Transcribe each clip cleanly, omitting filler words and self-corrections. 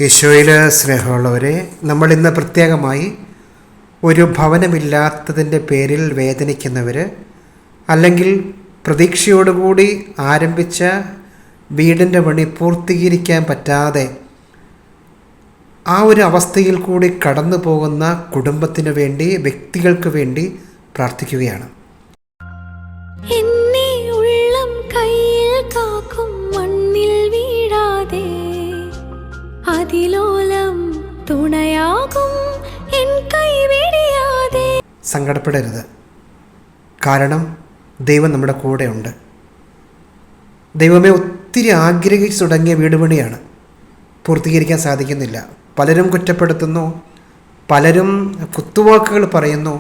ഈശോയിൽ സ്നേഹമുള്ളവരെ, നമ്മൾ ഇന്ന് പ്രത്യേകമായി ഒരു ഭവനമില്ലാത്തതിൻ്റെ പേരിൽ വേദനിക്കുന്നവർ, അല്ലെങ്കിൽ പ്രതീക്ഷയോടുകൂടി ആരംഭിച്ച വീടിൻ്റെ പണി പൂർത്തീകരിക്കാൻ പറ്റാതെ ആ ഒരു അവസ്ഥയിൽ കൂടി കടന്നു പോകുന്ന കുടുംബത്തിന് വേണ്ടി, വ്യക്തികൾക്ക് വേണ്ടി പ്രാർത്ഥിക്കുകയാണ്. സങ്കടപ്പെടരുത്, കാരണം ദൈവം നമ്മുടെ കൂടെയുണ്ട്. ദൈവമേ ഒത്തിരി ആഗ്രഹിച്ചു തുടങ്ങിയ വീട് പണിയാണ്, പൂർത്തീകരിക്കാൻ സാധിക്കുന്നില്ല. പലരും കുറ്റപ്പെടുത്തുന്നു, പലരും കുത്തുവാക്കുകൾ പറയുന്നു.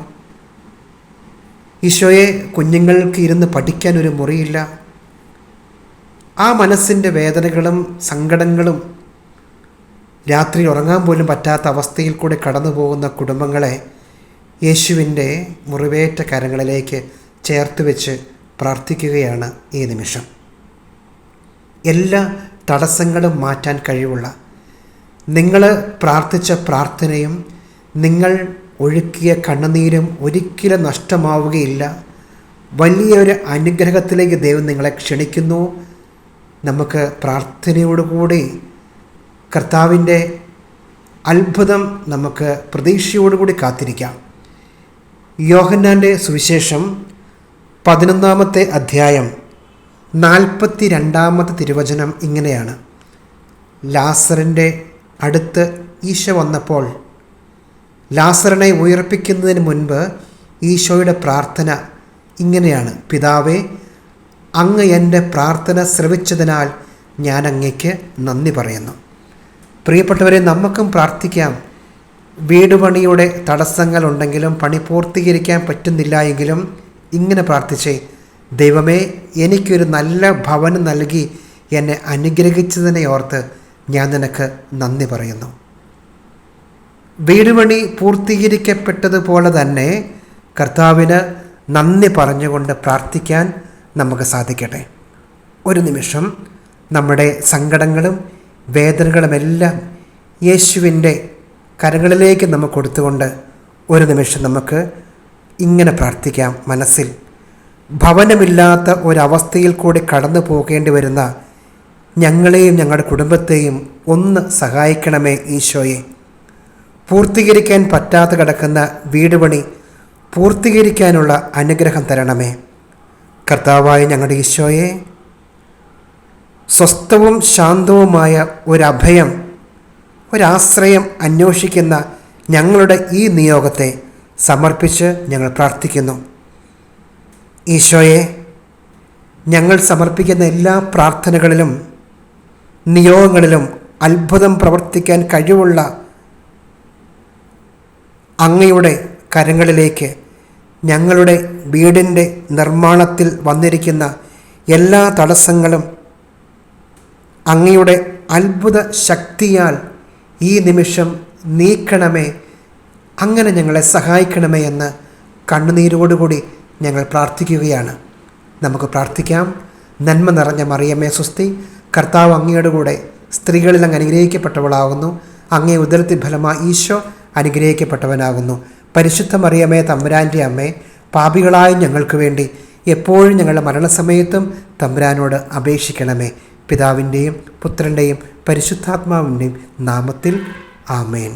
ഈശോയെ, കുഞ്ഞുങ്ങൾക്ക് ഇരുന്ന് പഠിക്കാൻ ഒരു മുറിയില്ല. ആ മനസ്സിൻ്റെ വേദനകളും സങ്കടങ്ങളും രാത്രി ഉറങ്ങാൻ പോലും പറ്റാത്ത അവസ്ഥയിൽ കൂടി കടന്നു പോകുന്ന കുടുംബങ്ങളെ യേശുവിൻ്റെ മുറിവേറ്റ കരങ്ങളിലേക്ക് ചേർത്ത് വെച്ച് പ്രാർത്ഥിക്കുകയാണ് ഈ നിമിഷം. എല്ലാ തടസ്സങ്ങളും മാറ്റാൻ കഴിവുള്ള, നിങ്ങൾ പ്രാർത്ഥിച്ച പ്രാർത്ഥനയും നിങ്ങൾ ഒഴുക്കിയ കണ്ണുനീരും ഒരിക്കലും നഷ്ടമാവുകയില്ല. വലിയൊരു അനുഗ്രഹത്തിലേക്ക് ദൈവം നിങ്ങളെ ക്ഷണിക്കുന്നു. നമുക്ക് പ്രാർത്ഥനയോടുകൂടി കർത്താവിൻ്റെ അത്ഭുതം നമുക്ക് പ്രതീക്ഷയോടുകൂടി കാത്തിരിക്കാം. യോഹന്നാൻ്റെ സുവിശേഷം 11-ാമത്തെ അധ്യായം 42-ാമത്തെ തിരുവചനം ഇങ്ങനെയാണ്. ലാസറിൻ്റെ അടുത്ത് ഈശോ വന്നപ്പോൾ ലാസറിനെ ഉയർപ്പിക്കുന്നതിന് മുൻപ് ഈശോയുടെ പ്രാർത്ഥന ഇങ്ങനെയാണ്: പിതാവേ, അങ്ങ് എൻ്റെ പ്രാർത്ഥന ശ്രവിച്ചതിനാൽ ഞാൻ അങ്ങയ്ക്ക് നന്ദി പറയുന്നു. പ്രിയപ്പെട്ടവരെ, നമുക്കും പ്രാർത്ഥിക്കാം. വീട് പണിയുടെ തടസ്സങ്ങളുണ്ടെങ്കിലും, പണി പൂർത്തീകരിക്കാൻ പറ്റുന്നില്ല എങ്കിലും ഇങ്ങനെ പ്രാർത്ഥിച്ചേ: ദൈവമേ, എനിക്കൊരു നല്ല ഭവനം നൽകി എന്നെ അനുഗ്രഹിച്ചതിനെ ഓർത്ത് ഞാൻ നിനക്ക് നന്ദി പറയുന്നു. വീട് പണി പൂർത്തീകരിക്കപ്പെട്ടതുപോലെ തന്നെ കർത്താവിന് നന്ദി പറഞ്ഞുകൊണ്ട് പ്രാർത്ഥിക്കാൻ നമുക്ക് സാധിക്കട്ടെ. ഒരു നിമിഷം നമ്മുടെ സങ്കടങ്ങളും വേദനകളുമെല്ലാം യേശുവിൻ്റെ കരങ്ങളിലേക്ക് നമുക്ക് കൊടുത്തുകൊണ്ട് ഒരു നിമിഷം നമുക്ക് ഇങ്ങനെ പ്രാർത്ഥിക്കാം. മനസ്സിൽ ഭവനമില്ലാത്ത ഒരവസ്ഥയിൽ കൂടി കടന്നു പോകേണ്ടി വരുന്ന ഞങ്ങളെയും ഞങ്ങളുടെ കുടുംബത്തെയും ഒന്ന് സഹായിക്കണമേ ഈശോയെ. പൂർത്തീകരിക്കാൻ പറ്റാതെ കിടക്കുന്ന വീട് പണി പൂർത്തീകരിക്കാനുള്ള അനുഗ്രഹം തരണമേ. കർത്താവായ ഞങ്ങളുടെ ഈശോയെ, സ്വസ്ഥവും ശാന്തവുമായ ഒരഭയം, ഒരാശ്രയം അന്വേഷിക്കുന്ന ഞങ്ങളുടെ ഈ നിയോഗത്തെ സമർപ്പിച്ച് ഞങ്ങൾ പ്രാർത്ഥിക്കുന്നു. ഈശോയെ, ഞങ്ങൾ സമർപ്പിക്കുന്ന എല്ലാ പ്രാർത്ഥനകളിലും നിയോഗങ്ങളിലും അത്ഭുതം പ്രവർത്തിക്കാൻ കഴിവുള്ള അങ്ങയുടെ കരങ്ങളിലേക്ക് ഞങ്ങളുടെ വീടിൻ്റെ നിർമ്മാണത്തിൽ വന്നിരിക്കുന്ന എല്ലാ തടസ്സങ്ങളും അങ്ങയുടെ അത്ഭുത ശക്തിയാൽ ഈ നിമിഷം നീക്കണമേ. അങ്ങനെ ഞങ്ങളെ സഹായിക്കണമേ എന്ന് കണ്ണുനീരോടുകൂടി ഞങ്ങൾ പ്രാർത്ഥിക്കുകയാണ്. നമുക്ക് പ്രാർത്ഥിക്കാം. നന്മ നിറഞ്ഞ മറിയമേ സ്വസ്തി, കർത്താവ് അങ്ങയുടെ കൂടെ സ്ത്രീകളിൽ അങ്ങ് അനുഗ്രഹിക്കപ്പെട്ടവളാകുന്നു. അങ്ങേ ഉദരത്തിൽ ഫലമായി ഈശോ അനുഗ്രഹിക്കപ്പെട്ടവനാകുന്നു. പരിശുദ്ധ മറിയമേ, തമ്പുരാൻ്റെ അമ്മേ, പാപികളായ ഞങ്ങൾക്ക് വേണ്ടി എപ്പോഴും ഞങ്ങളുടെ മരണസമയത്തും തമ്പുരാനോട് അപേക്ഷിക്കണമേ. പിതാവിൻ്റെയും പുത്രൻ്റെയും പരിശുദ്ധാത്മാവിൻ്റെയും നാമത്തിൽ ആമേൻ.